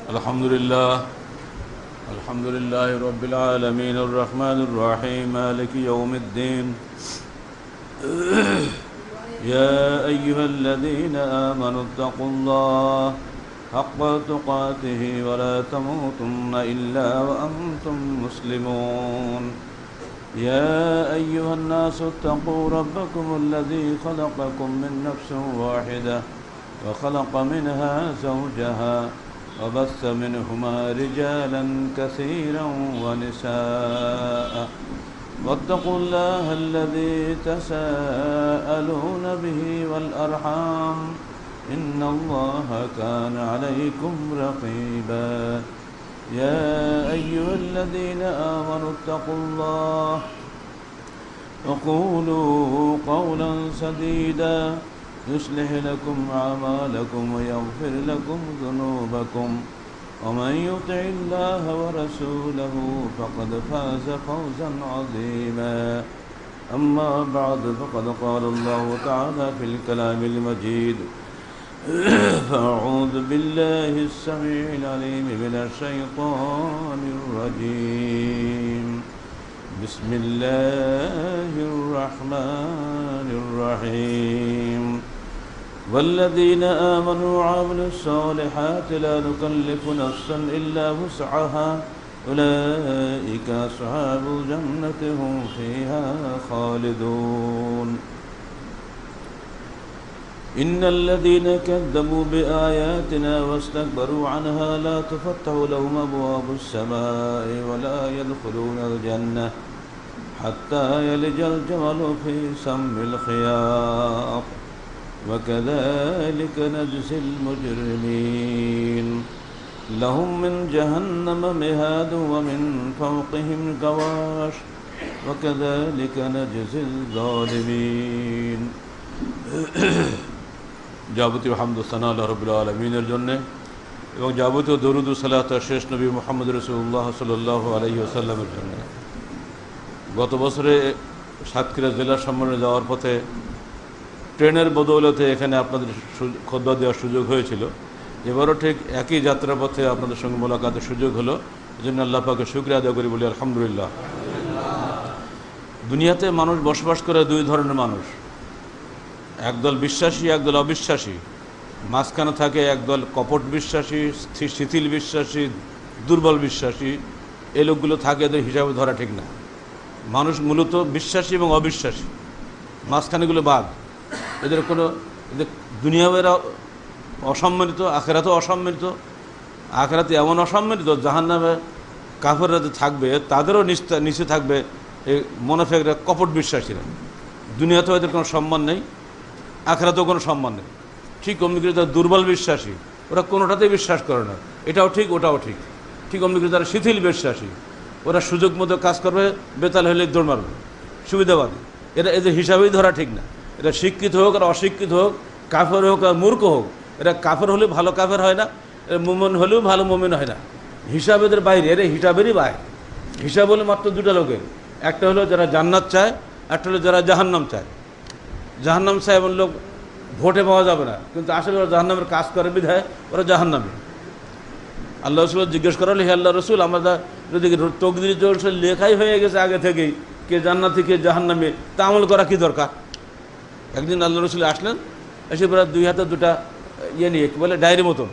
الحمد لله رب العالمين الرحمن الرحيم مالك يوم الدين يا أيها الذين آمنوا اتقوا الله حق تقاته ولا تموتن إلا وأنتم مسلمون يا أيها الناس اتقوا ربكم الذي خلقكم من نفس واحدة وخلق منها زوجها وبث منهما رجالا كثيرا ونساء واتقوا الله الذي تساءلون به والأرحام إن الله كان عليكم رقيبا يا أيها الذين آمنوا اتقوا الله وقولوا قولا سديدا يصلح لكم أعمالكم ويغفر لكم ذنوبكم ومن يطع الله ورسوله فقد فاز فوزا عظيما أما بعد فقد قال الله تعالى في الكلام المجيد فأعوذ بالله السميع العليم من الشيطان الرجيم بسم الله الرحمن الرحيم والذين آمنوا وعملوا الصالحات لا نكلف نفسا إلا وسعها أولئك أصحاب الجنة هم فيها خالدون إن الذين كذبوا بآياتنا واستكبروا عنها لا تفتح لهم أبواب السماء ولا يدخلون الجنة حتى يلج الجمل في سم الخياط وكذلك نجزي المجرمين لهم من جهنم مهاد ومن فوقهم غواش وكذلك نجزي الظالمين যাবতীয় হামদ ও সানা আল্লাহ রাব্বুল আলামিনের জন্য এবং যাবতীয় দরুদ ও সালাত শেষ নবী মুহাম্মদ রাসূলুল্লাহ সাল্লাল্লাহু আলাইহি ওয়াসাল্লামের জন্য। গত বছরে সাতক্ষীরা জেলা সম্মেলনে যাওয়ার পথে ট্রেনের বদৌলতে এখানে আপনাদের খুতবা দেওয়ার সুযোগ হয়েছিল। এবারও ঠিক একই যাত্রাপথে আপনাদের সঙ্গে মোলাকাতের সুযোগ হলো, এজন্য আল্লাহ পাকের শুকরিয়া আদায় করি, বলি আলহামদুলিল্লাহ। দুনিয়াতে মানুষ বসবাস করে দুই ধরনের মানুষ, একদল বিশ্বাসী একদল অবিশ্বাসী। মাঝখানে থাকে একদল কপট বিশ্বাসী, শিথিল বিশ্বাসী, দুর্বল বিশ্বাসী। এই লোকগুলো থাকে, এদের হিসাবে ধরা ঠিক না। মানুষ মূলত বিশ্বাসী এবং অবিশ্বাসী, মাঝখানেগুলো বাদ। এদের কোনো দুনিয়াও এরা অসম্মানিত, আখেরাতেও অসম্মানিত। আখেরাতে এমন অসম্মানিত, জাহান্নামে কাফেররা যে থাকবে তাদেরও নিচে থাকবে এই মুনাফিকরা, কপট বিশ্বাসীরা। দুনিয়াতেও এদের কোনো সম্মান নেই, আখেরাতেও কোনো সম্মান নেই। ঠিক অমনি করে যারা দুর্বল বিশ্বাসী, ওরা কোনোটাতেই বিশ্বাস করে না, এটাও ঠিক ওটাও ঠিক। ঠিক অমনি করে যারা শিথিল বিশ্বাসী, ওরা সুযোগ মতো কাজ করবে, বেতাল হলে দৌড় মারবে, সুবিধাবাদী। এদের হিসাবেই ধরা ঠিক না। এরা শিক্ষিত হোক আর অশিক্ষিত হোক, কাফের হোক আর মূর্খ হোক, এরা কাফের হলে ভালো কাফের হয় না, এরা মুমিন হলেও ভালো মুমিন হয় না। হিসাব এদের বাইরে, এরা হিসাবেরই বাইরে। হিসাব হলো মাত্র দুটা লোকের, একটা হলো যারা জান্নাত চায়, একটা হলো যারা জাহান্নাম চায়। জাহান্নাম চায় এমন লোক ভোটে পাওয়া যাবে না, কিন্তু আসলে ওরা জাহান্নামের কাজ করে বিধায় ওরা জাহান্নামী। আল্লাহ রসুল জিজ্ঞেস করা হলে, হে আল্লাহ রসুল, আমরা যদি তকদির জোর লেখাই হয়ে গেছে আগে থেকেই কে জান্নাতি কে জাহান্নামী, তা আমল করা কি দরকার? একদিন আল্লাহ রসুল আসলেন, এসে পরে দুই হাতে দুটা নিয়ে কি বলে ডায়েরি মতন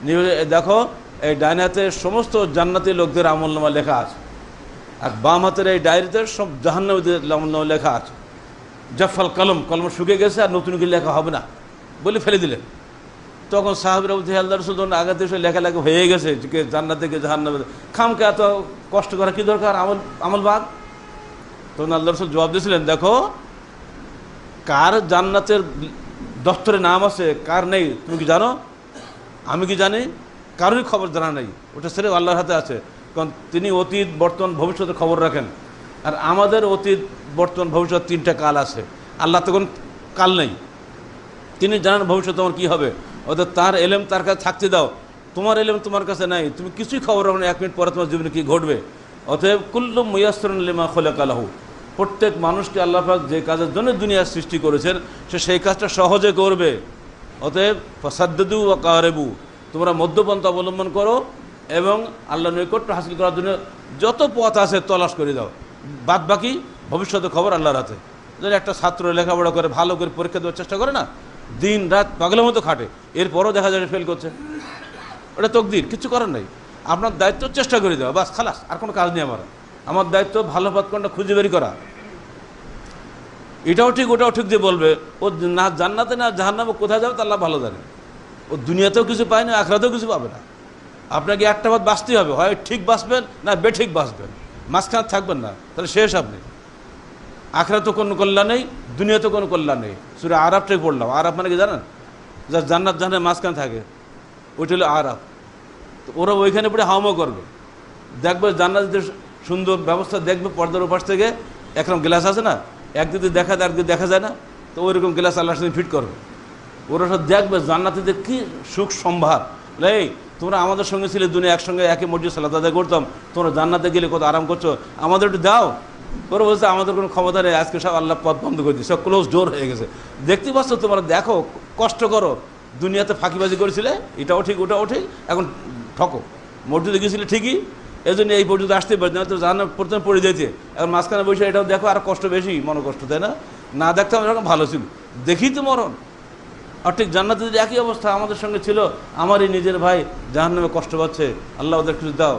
নিয়ে, দেখো এই ডাইন হাতে সমস্ত জান্নাতি লোকদের আমলনামা লেখা আছে, আর বাম হাতের এই ডায়েরিতে সব জাহান্নামীদের আমলনামা লেখা আছে। জাফাল কলম, কলম শুকিয়ে গেছে, আর নতুন করে লেখা হবে না বলে ফেলে দিলেন। তখন সাহাবীরা বলতে, আল্লাহ রসুল যখন আগে থেকে লেখালেখা হয়ে গেছে যে জান্নাত থেকে জাহান্নামে, খামকে এত কষ্ট করা কি দরকার, আমল বাদ। তখন আল্লাহ রসুল জবাব দিয়েছিলেন, দেখো কার জান্নাতের দফতরে নাম আছে কার নেই তুমি কি জানো? আমি কি জানি? কারোরই খবর জানা নেই, ওটা সেরে আল্লাহর হাতে আছে। কারণ তিনি অতীত বর্তমান ভবিষ্যতের খবর রাখেন, আর আমাদের অতীত বর্তমান ভবিষ্যৎ তিনটা কাল আছে। আল্লাহ তখন কাল নেই, তিনি জানেন ভবিষ্যৎ তোমার কী হবে। অর্থাৎ তার এলেম তার কাছে থাকতে দাও, তোমার এলেম তোমার কাছে নাই, তুমি কিছুই খবর রাখো না 1 মিনিট পরে তোমার জীবনে কী ঘটবে। অতএব কুল্লু মুয়াসসারুন লিমা খুলিকা লাহু, প্রত্যেক মানুষকে আল্লাহ পাক যে কাজের জন্য দুনিয়ার সৃষ্টি করেছেন সে সেই কাজটা সহজে করবে। অতএব ফাসাদ্দুদু ওয়া কারিবু, তোমরা মধ্যপন্থা অবলম্বন করো এবং আল্লাহ নৈকট্য হাসিল করার জন্য যত পথ আছে তলাশ করে দাও। বাদ বাকি ভবিষ্যতের খবর আল্লাহর হাতে। যদি একটা ছাত্র লেখাপড়া করে ভালো করে পরীক্ষা দেওয়ার চেষ্টা করে না, দিন রাত পাগলের মতো খাটে, এরপরও দেখা যায় ফেল করছে, ওটা তকদির, কিছু করার নেই। আপনার দায়িত্ব চেষ্টা করে দেওয়া, বাস খালাস, আর কোনো কাজ নেই। আমার দায়িত্ব ভালো পথ কোনটা খুঁজে বের করা। এটাও ঠিক ওটাও ঠিক যে বলবে ও না জান্নাতে না জাহান্নামে কোথায় যাবে তা আল্লাহ ভালো জানে। ও দুনিয়াতেও কিছু পায় না, আখিরাতেও কিছু পাবে না। আপনাকে একটা পথ বাঁচতেই হবে, হয় ঠিক বাঁচবেন না বেঠিক বাঁচবেন, মাঝখানে থাকবেন না, তাহলে শেষ আপনি। আখিরাতেও কোনো কল্যাণ নেই, দুনিয়াতেও কোনো কল্যাণ নেই। সূরা আরাফটাই পড়লাম। আরাফ মানে কি জানেন? যা জান্নাত জাহান্নামের মাঝখানে থাকে ওইটা হলো আরাফ। তো ওরা ওইখানে পড়ে হাওমা করবে, দেখবে জান্নাতের সুন্দর ব্যবস্থা, দেখবে পর্দার ওপাশ থেকে একরকম গ্লাস আছে না, একদিকে দেখা যায় একদিকে দেখা যায় না, তো ওইরকম গ্লাস আল্লাহর সাথে ফিট করবে। ওরা সব দেখবে জান্নাতে কী সুখ সম্ভার। এই তোমরা আমাদের সঙ্গে ছিলে, দুনিয়া একসঙ্গে একই মসজিদ সালাত আদায় করতাম, তোমরা জান্নাতে গেলে কত আরাম করছো, আমাদের একটু দাও। ওরা বলছে আমাদের কোনো ক্ষমতা নেই, আজকে সব আল্লাহ পথ বন্ধ করে দিচ্ছে, সব ক্লোজ ডোর হয়ে গেছে। দেখতে পাচ্ছ, তোমরা দেখো, কষ্ট করো, দুনিয়াতে ফাঁকিবাজি করেছিলে, এটাও ঠিক ওটাও ঠিক, এখন ঠকো। মসজিদে গিয়েছিলে ঠিকই, এই জন্য এই পর্যন্ত আসতে পারছি না, তো জান্নাত প্রথমে পড়ে যেতে, এখন মাঝখানে বসে এটাও দেখো, আর কষ্ট বেশি, মনোকষ্ট, তাই না? না দেখতাম এরকম ভালো ছিল, দেখি তো মরণ। আর ঠিক জান্নাতে যদি একই অবস্থা আমাদের সঙ্গে ছিল, আমারই নিজের ভাই জাহান্নামে কষ্ট পাচ্ছে, আল্লাহ ওদের কিছু দাও।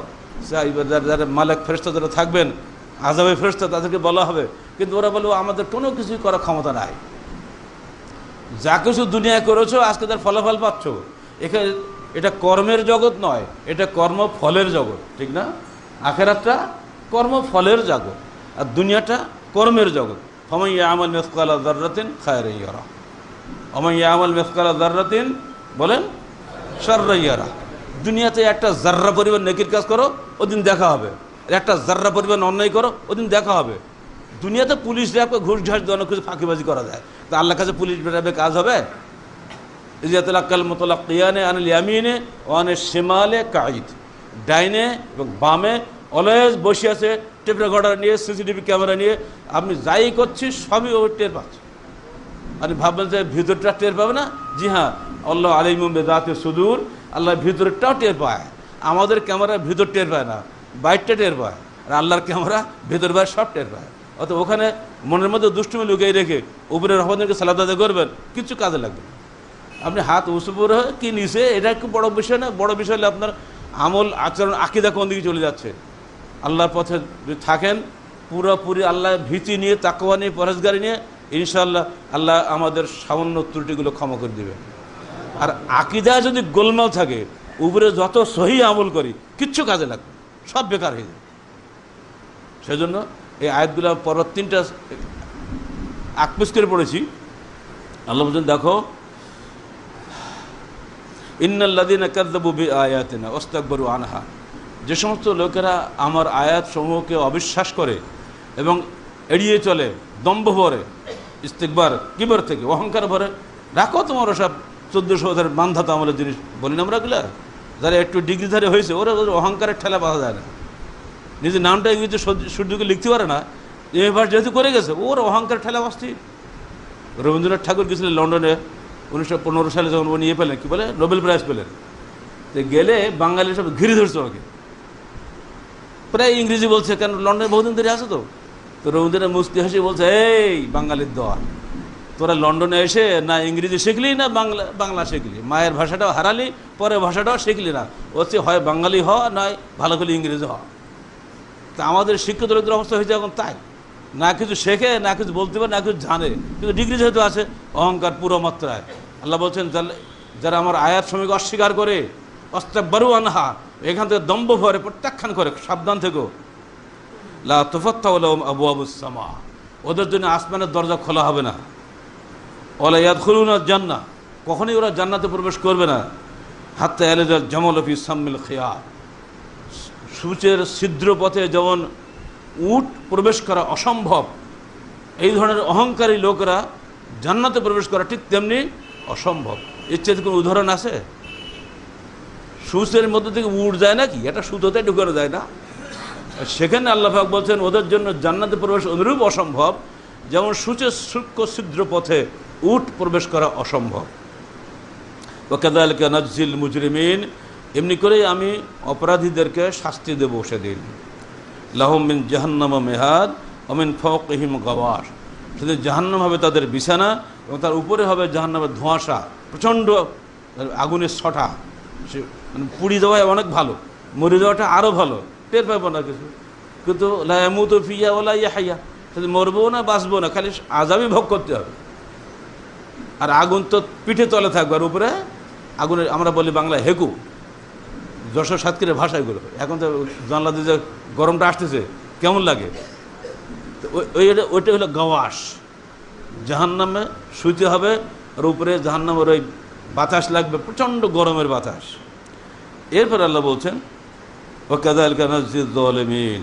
যারা মালিক ফেরেশতা যারা থাকবেন, আযাবে ফেরেশতা, তাদেরকে বলা হবে, কিন্তু ওরা বলবো আমাদের কোনো কিছুই করার ক্ষমতা নাই। যা কিছু দুনিয়ায় করেছো আজকে তার ফলাফল পাচ্ছ। এখানে এটা কর্মের জগৎ নয়, এটা কর্মফলের জগৎ, ঠিক না? আখিরাতটা কর্মফলের জগৎ, আর দুনিয়াটা কর্মের জগৎ। ফামান ইয়ামাল মিসকালা যাররাতিন খায়রান ইয়ারা, ওমান ইয়ামাল মিসকালা যাররাতিন বলেন শাররান ইয়ারা। দুনিয়াতে একটা জাররা পরিমাণ নেকির কাজ করো, ওদিন দেখা হবে। একটা জাররা পরিমাণ অন্যায় করো, ওদিন দেখা হবে। দুনিয়াতে পুলিশ র্যাবকে ঘুষ ঘাস দিয়ে অনেক কিছু ফাঁকিবাজি করা যায়, তা আল্লাহর কাছে পুলিশ র্যাবে কাজ হবে? ইজাতুল মুতালাক্কিয়ানে আনিল ইয়ামিনে ওয়া আনিশ শিমালে কাঈদ, ডাইনে এবং বামে অলওয়েজ বসে আছে টেপ রেকর্ডার নিয়ে, সিসিটিভি ক্যামেরা নিয়ে। আপনি যাই করছি সবই ও টের পাচ্ছে। আপনি ভাববেন যে ভিতরটা টের পাবে না? জি হ্যাঁ, আল্লাহ আলিমুম বিযাতি সুদূর, আল্লাহ ভিতরটাও টের পায়। আমাদের ক্যামেরা ভিতর টের পায় না, বাইরটা টের পায়, আর আল্লাহর ক্যামেরা ভিতর বাইরে সব টের পায়। অত ওখানে মনের মধ্যে দুষ্টুমি লুকিয়ে রেখে উপরের রহমানকে সালাত আদায় করবেন, কিছু কাজে লাগবে। আপনি হাত উঁচুপুর হয়ে কি নিচে, এটা একটু বড় বিষয় না? বড় বিষয় হলে আপনার আমল আচরণ আকীদা কোন দিকে চলে যাচ্ছে। আল্লাহর পথে যদি থাকেন পুরোপুরি আল্লাহ ভীতি নিয়ে, তাকওয়া নিয়ে, পরহেজগারি নিয়ে, ইনশাআল্লাহ আল্লাহ আমাদের সামান্য ত্রুটিগুলো ক্ষমা করে দেবেন। আর আকীদা যদি গোলমাল থাকে, উপরে যত সহি আমল করি কিচ্ছু কাজে লাগবে, সব বেকার হয়ে যাবে। সেজন্য এই আয়াতগুলো পরবর্তী তিনটা আকপিস করে পড়েছি। আল্লাহ বলছেন, দেখো ইন্নাল্লাযীনা কাযযাবু বিআয়াতিনা ওয়াস্তাকবারু আনহা, যে সমস্ত লোকেরা আমার আয়াত সমূহকে অবিশ্বাস করে এবং এড়িয়ে চলে, দম্ভ ভরে, ইস্তিকবার কিবর থেকে অহংকার ভরে। রাখো তোমার ওসব 1400 মানধাতা আমলের জিনিস বলি না আমরা এগুলা, যারা একটু ডিগ্রিধারী হয়েছে ওরা অহংকারের ঠেলা বাঁধা যায় না। নিজের নামটা ইংরেজি সূর্যকে লিখতে পারে না, এবার যেহেতু করে গেছে, ওর অহংকার ঠেলা বাঁচতে। রবীন্দ্রনাথ ঠাকুর গেছিলেন লন্ডনে 1915 সালে, যখন উনি পেলেন, কী বলে, নোবেল প্রাইজ পেলেন। তো গেলে বাঙালি সব ঘিরে ধরছে ওকে, প্রায় ইংরেজি বলছে, কেন লন্ডনে বহুদিন ধরে আছে তো। তো রবীন্দ্রনাথ মুস্কি হাসি বলছে, এই বাঙালির দল, তোরা লন্ডনে এসে না ইংরেজি শিখলি না বাংলা শিখলি, মায়ের ভাষাটাও হারালি, পরের ভাষাটাও শিখলি না। হচ্ছে হয় বাঙালি হ, নয় ভালো করে ইংরেজি হ। তা আমাদের শিক্ষিত লোকদের অবস্থা হয়েছে এখন তাই, না কিছু শেখে, না কিছু বলতে পারে, না কিছু জানে, কিন্তু ডিগ্রি যেহেতু আছে, অহংকার পুরো মাত্রায়। আল্লাহ বলছেন, যারা আমার আয়াত সময়কে অস্বীকার করে, ওয়াস্তাকবারু আনহা, এখান থেকে দম্ভ ভরে প্রত্যাখ্যান করে, সাবধান থেকো। লা তুফাত্তাহু লাহুম আবওয়াবুস সামা, ওদের জন্য আসমানের দরজা খোলা হবে না। ওয়ালা ইয়াদখুলুনাল জান্নাহ, কখনই ওরা জান্নাতে প্রবেশ করবে না। হাত্তা ইয়ালিজাল জামালু ফি সাম্মিল খিয়াত, সূচের ছিদ্র পথে যেমন উট প্রবেশ করা অসম্ভব, এই ধরনের অহংকারী লোকরা জান্নাতে প্রবেশ করা ঠিক তেমনি অসম্ভব। এর চেয়ে কোনো উদাহরণ আছে? সূচের মধ্যে থেকে উট যায় নাকি? এটা সুতোতে ঢুকানো যায় না। সেখানে আল্লাহ পাক বলছেন, ওদের জন্য জান্নাতে প্রবেশ অনুরূপ অসম্ভব, যেমন সূচের সূক্ষ্ম ছিদ্র পথে উট প্রবেশ করা অসম্ভব। ওয়া কাযালিকা নাজজিল মুজরিমিন, এমনি করেই আমি অপরাধীদেরকে শাস্তি দেব সেদিন। লাহুম মিন জাহান্নাম মিহাদ ওয়া মিন ফাওকিহিম গাওয়াশ, সেদিন জাহান্নাম হবে তাদের বিছানা এবং তার উপরে হবে জাহান্নামের ধোঁয়াশা, প্রচণ্ড আগুনের ছটা। সে মানে পুড়ি দেওয়ায় অনেক ভালো, মরে যাওয়াটা আরও ভালো, টের পাবো না কিছু। কিন্তু লা ইয়ামুতু ফিহা ওয়া লা ইয়াহইয়া, সেদিন মরবো না বাঁচবো না, খালি আযাবই ভোগ করতে হবে। আর আগুন তো পিঠে তলে থাকবে, আর উপরে আগুনের, আমরা বলি বাংলায় হেকু, যশোর সাতক্ষীরার ভাষা এগুলো। এখন তো জানলা দিয়ে যে গরমটা আসতেছে কেমন লাগে, তো ওইটা হলো গাওয়াশ। জাহান্নামে শুইতে হবে, আর উপরে জাহান্নামের ওই বাতাস লাগবে, প্রচণ্ড গরমের বাতাস। এরপর আল্লাহ বলছেন ওয়া কাযালিকা নাজজিয যালিমিন,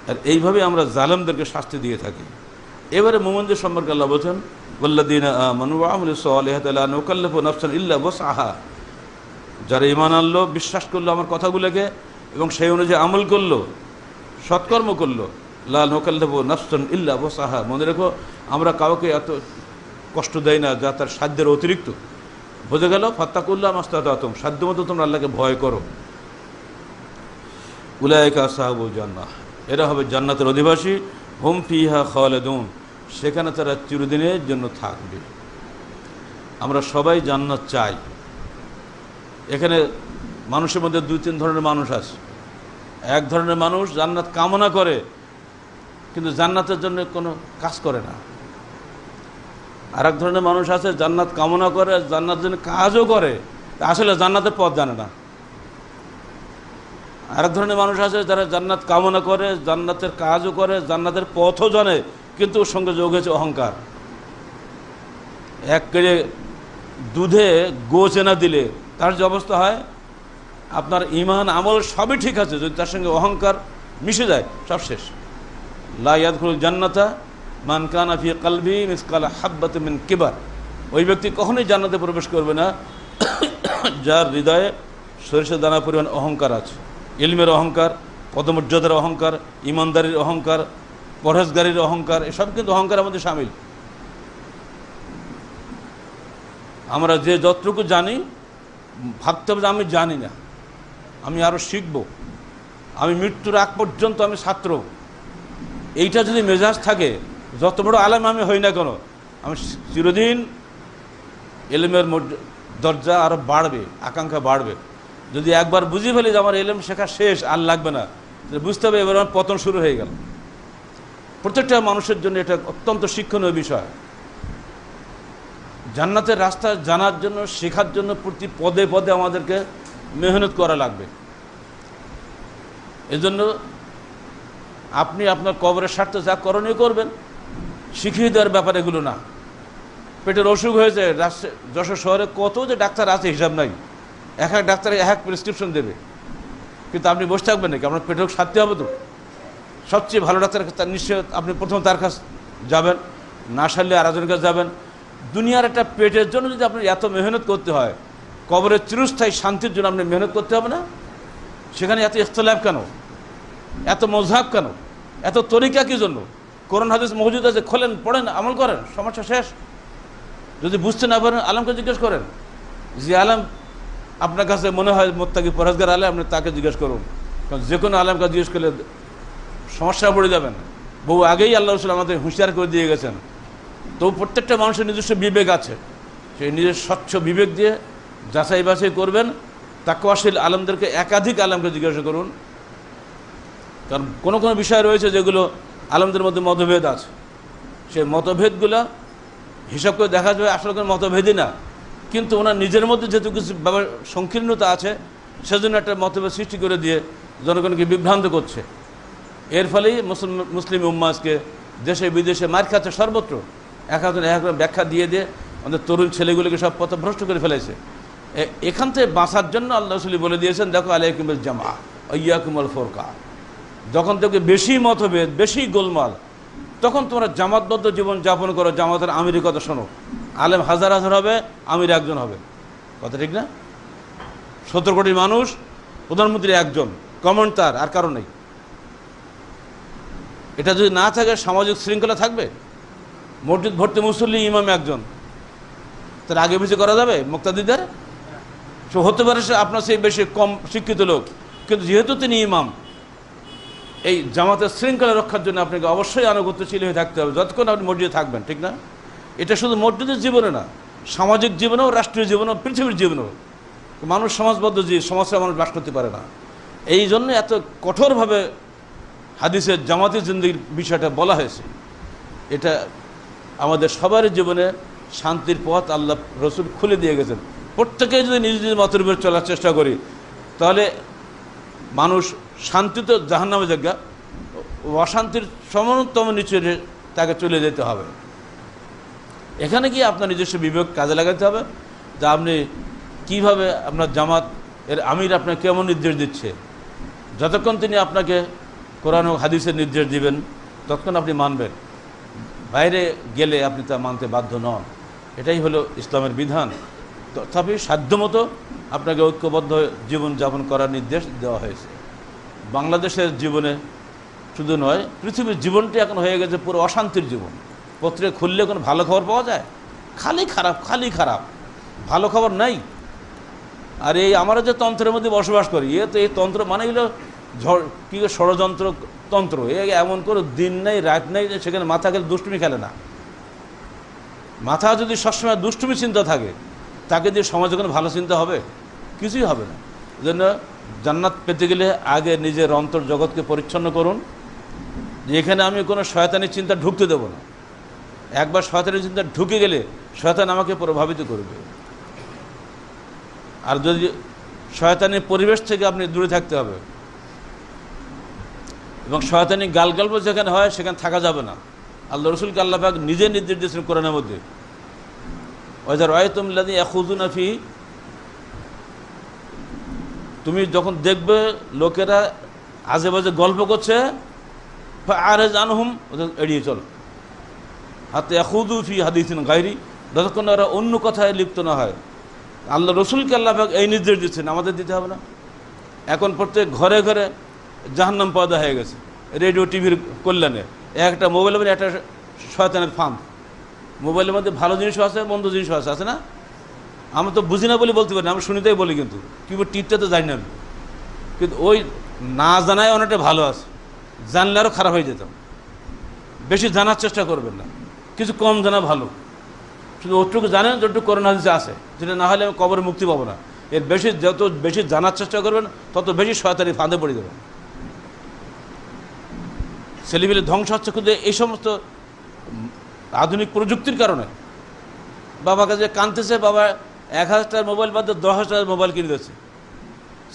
আর এইভাবে আমরা জালেমদেরকে শাস্তি দিয়ে থাকি। এবারে মুমিনদের সম্পর্কে আল্লাহ বলছেন ওয়াল্লাযীনা আমানু ওয়া আমিলুস সালিহাতি লা নুকাল্লিফু নাফসান ইল্লা ওয়াসআহা, যারা ঈমান আনলো, বিশ্বাস করলো আমার কথাগুলোকে এবং সেই অনুযায়ী আমল করলো, সৎকর্ম করলো, লা নুকাল্লিফু নাফসান ইল্লা ওয়াসআহা, মনে রেখো আমরা কাউকে এত কষ্ট দেয় না যা তার সাধ্যের অতিরিক্ত। বোঝা গেল? ফাত্তাকুল্লাহ মাস্তাতাতুম, সাধ্যমতো তোমরা আল্লাহকে ভয় করো। উলাইকা আসহাবুল জান্নাহ, এরা হবে জান্নাতের অধিবাসী। হুম ফিহা খালিদুন, সেখানে তারা চিরদিনের জন্য থাকবে। আমরা সবাই জান্নাত চাই। এখানে মানুষের মধ্যে দুই তিন ধরনের মানুষ আছে। এক ধরনের মানুষ জান্নাত কামনা করে কিন্তু জান্নাতের জন্য কোনো কাজ করে না। আর এক ধরনের মানুষ আছে জান্নাত কামনা করে, জান্নাতের জন্য কাজও করে, আসলে জান্নাতের পথ জানে না। আরেক ধরনের মানুষ আছে যারা জান্নাত কামনা করে, জান্নাতের কাজও করে, জান্নাতের পথও জানে, কিন্তু ওর সঙ্গে যোগ হয়েছে অহংকার। এক কেড়ে দুধে গো চেনা দিলে তার যে অবস্থা হয়, আপনার ঈমান আমল সবই ঠিক আছে, যদি তার সঙ্গে অহংকার মিশে যায় সব শেষ। লা ইয়াদখুলুল জান্নাতা মান কানা ফি কলবি মিসকালা হাব্বাতিন মিন কিবার, ওই ব্যক্তি কখনোই জান্নাতে প্রবেশ করবে না যার হৃদয়ে সরিষা দানা পরিমাণ অহংকার আছে। ইলমের অহংকার, পদমর্যাদার অহংকার, ইমানদারির অহংকার, পরহেজগারির অহংকার, এসব কিন্তু অহংকারের মধ্যে সামিল। আমরা যে যতটুকু জানি ভাবতে হবে যে আমি জানি না, আমি আরও শিখব, আমি মৃত্যুর আগ পর্যন্ত আমি ছাত্র। এইটা যদি মেজাজ থাকে, যত বড় আলেম আমি হই না কেন, আমি চিরদিন এলেমের দরজা আরও বাড়বে, আকাঙ্ক্ষা বাড়বে। যদি একবার বুঝে ফেলি যে আমার এলেম শেখা শেষ, আর লাগবে না, বুঝতে হবে এবার আমার পতন শুরু হয়ে গেল। প্রত্যেকটা মানুষের জন্য এটা অত্যন্ত শিক্ষণীয় বিষয়। জান্নাতের রাস্তা জানার জন্য, শেখার জন্য প্রতি পদে পদে আমাদেরকে মেহনত করা লাগবে। এজন্য আপনি আপনার কবরের স্বার্থে যা করণীয় করবেন, শিখিয়ে দেওয়ার ব্যাপার এগুলো না। পেটের অসুখ হয়েছে, যশোর শহরে কত যে ডাক্তার আছে হিসাব নাই, এক এক ডাক্তারে এক প্রেসক্রিপশন দেবে, কিন্তু আপনি বসে থাকবেন নাকি? আপনার পেটের সারতে হবে তো। সবচেয়ে ভালো ডাক্তার তার নিশ্চয় আপনি প্রথম তার কাছে যাবেন, না সারলে আরেকজনের কাছে যাবেন। দুনিয়ার একটা পেটের জন্য যদি আপনি এত মেহনত করতে হয়, কবরের চিরস্থায়ী শান্তির জন্য আপনি মেহনত করতে হবে না? সেখানে এত ইখতিলাফ কেন, এত মজহাব কেন, এত তরিকা কী জন্য? কোরআন হাদিস মওজুদ আছে, খোলেন, পড়েন, আমল করেন, সমস্যা শেষ। যদি বুঝতে না পারেন আলেমকে জিজ্ঞেস করেন। যে আলেম আপনার কাছে মনে হয় মুত্তাকি পরহেজগার আলেম, আপনি তাকে জিজ্ঞেস করুন। কারণ যে কোনো আলেমকে জিজ্ঞেস করলে সমস্যা পড়ে যাবেন। বহু আগেই আল্লাহ রাসূল আমাদের হুঁশিয়ার করে দিয়ে গেছেন। তো প্রত্যেকটা মানুষের নিজস্ব বিবেক আছে, সেই নিজের স্বচ্ছ বিবেক দিয়ে যাচাই বাছাই করবেন। তাকওয়াশীল আলেমদেরকে, একাধিক আলেমকে জিজ্ঞাসা করুন। কারণ কোনো কোনো বিষয় রয়েছে যেগুলো আলেমদের মধ্যে মতভেদ আছে, সেই মতভেদগুলো হিসাব করে দেখা যাবে আসলে কোনো মতভেদই না, কিন্তু ওনার নিজের মধ্যে যেহেতু কিছু সংকীর্ণতা আছে, সেজন্য একটা মতভেদ সৃষ্টি করে দিয়ে জনগণকে বিভ্রান্ত করছে। এর ফলেই মুসলিম উম্মাহকে দেশে বিদেশে মার খাচ্ছে সর্বত্র। এক ব্যাখ্যা দিয়ে দিয়ে আমাদের তরুণ ছেলেগুলোকে সব পথভ্রষ্ট করে ফেলেছে। এখান থেকে বাঁচার জন্য আল্লাহ রাসূল বলে দিয়েছেন, দেখো আলাইকুম বিল জামা ওয়া ইয়াকুমুল ফুরকা। যখন থেকে বেশি মতভেদ, বেশি গোলমাল, তখন তোমরা জামাতবদ্ধ জীবন যাপন করো। জামাতের আমিরের কথা শোনো। আলেম হাজার হাজার হবে, আমির একজন হবে, কথা ঠিক না? 17 কোটি মানুষ, প্রধানমন্ত্রী একজন, কমন তার, আর কারো নেই। এটা যদি না থাকে সামাজিক শৃঙ্খলা থাকবে? মসজিদ ভর্তি মুসল্লি, ইমাম একজন, তার আগে পিছিয়ে করা যাবে মুক্তাদিদের? সে হতে পারে সে আপনার সেই বেশি কম শিক্ষিত লোক, কিন্তু যেহেতু তিনি ইমাম, এই জামাতের শৃঙ্খলা রক্ষার জন্য আপনাকে অবশ্যই আনুগত্যশীল হয়ে থাকতে হবে যতক্ষণ আপনি মসজিদে থাকবেন, ঠিক না? এটা শুধু মসজিদের জীবনে না, সামাজিক জীবনেও, রাষ্ট্রীয় জীবনেও, পৃথিবীর জীবনেও। মানুষ সমাজবদ্ধ জীব, সমাজে মানুষ বাস করতে পারে না। এই জন্য এত কঠোরভাবে হাদিসের জামাতি জিন্দেগির বিষয়টা বলা হয়েছে। এটা আমাদের সবার জীবনে শান্তির পথ আল্লাহ রসুল খুলে দিয়ে গেছেন। প্রত্যেকে যদি নিজ নিজ মতের উপর চলার চেষ্টা করি, তাহলে মানুষ শান্তিতে জাহান্নামে জায়গা, অশান্তির সমানতম নিচে তাকে চলে যেতে হবে। এখানে গিয়ে আপনার নিজস্ব বিবেক কাজে লাগাতে হবে যে আপনি কীভাবে আপনার জামাত এর আমির আপনাকে কেমন নির্দেশ দিচ্ছে। যতক্ষণ তিনি আপনাকে কোরআন ও হাদিসের নির্দেশ দিবেন ততক্ষণ আপনি মানবেন, বাইরে গেলে আপনি তা মানতে বাধ্য নন। এটাই হলো ইসলামের বিধান। তথাপি সাধ্যমতো আপনাকে ঐক্যবদ্ধ জীবনযাপন করার নির্দেশ দেওয়া হয়েছে। বাংলাদেশের জীবনে শুধু নয়, পৃথিবীর জীবনটি এখন হয়ে গেছে পুরো অশান্তির জীবন। পত্রিকা খুললে কোনো ভালো খবর পাওয়া যায়? খালি খারাপ, খালি খারাপ, ভালো খবর নাই। আর এই আমরা যে তন্ত্রের মধ্যে বসবাস করি, তো এই তন্ত্র মানে হলো কী ষড়যন্ত্র তন্ত্র। এমন করে দিন নেই রাত নেই সেখানে মাথা খেলে দুষ্টুমি খেলে না। মাথা যদি সবসময় দুষ্টুমি চিন্তা থাকে, তাকে দিয়ে সমাজে কোনো ভালো চিন্তা হবে? কিছুই হবে না। জন্য জান্নাত পেতে গেলে আগে নিজের অন্তর জগৎকে পরিচ্ছন্ন করুন, যে এখানে আমি কোনো শয়তানি চিন্তা ঢুকতে দেবো না। একবার শয়তানি চিন্তা ঢুকে গেলে শয়তান আমাকে প্রভাবিত করবে। আর যদি শয়তানি পরিবেশ থেকে আপনি দূরে থাকতে হবে, এবং শয়তানি গালগল্প যেখানে হয় সেখানে থাকা যাবে না। আল্লাহ রসুলকে আল্লাহ পাক নিজে নির্দেশ দিয়েছেন কোরআনের মধ্যে, ওয়াইজা রাআইতুম আল্লাযীনা ইয়াখুযুনা ফি, তুমি যখন দেখবে লোকেরা আজে বাজে গল্প করছে, ফাআরিজ আনহুম, ওদের এড়িয়ে চলো, হাত্তা ইয়াখুযু ফি হাদিসিন গায়রি, যতক্ষণ ওরা অন্য কথায় লিপ্ত না হয়। আল্লাহ রসুলকে আল্লাহ পাক এই নির্দেশ দিচ্ছেন, আমাদের দিতে হবে না? এখন প্রত্যেক ঘরে ঘরে জাহান্নাম পয়দা হয়ে গেছে রেডিও টিভির কল্যাণে। একটা মোবাইলের মধ্যে একটা শয়তানের ফাঁদ। মোবাইলের মধ্যে ভালো জিনিসও আছে, মন্দ জিনিসও আছে, আছে না? আমরা তো বুঝি না বলে বলতে পারি না, আমরা শুনিতেই বলি, কিন্তু কীভাবে টিপতে তো জানি না। কিন্তু ওই না জানায় অনেকটা ভালো আছে, জানলে আরও খারাপ হয়ে যেতাম। বেশি জানার চেষ্টা করবেন না, কিছু কম জানা ভালো। শুধু ওটুকু জানেন যতটুকু করোনা হাদিসে আছে, যেটা না হলে আমি কবরে মুক্তি পাবো না। এর বেশি, যত বেশি জানার চেষ্টা করবেন তত বেশি শয়তানি ফাঁদে পড়ে দেবেন। ছেলেমেলে ধ্বংস হচ্ছে কিন্তু এই সমস্ত আধুনিক প্রযুক্তির কারণে। বাবা কাছে কাঁদতেছে, বাবা 1000 টাকার মোবাইল বাদ 10,000 টাকার মোবাইল কিনে দিচ্ছে।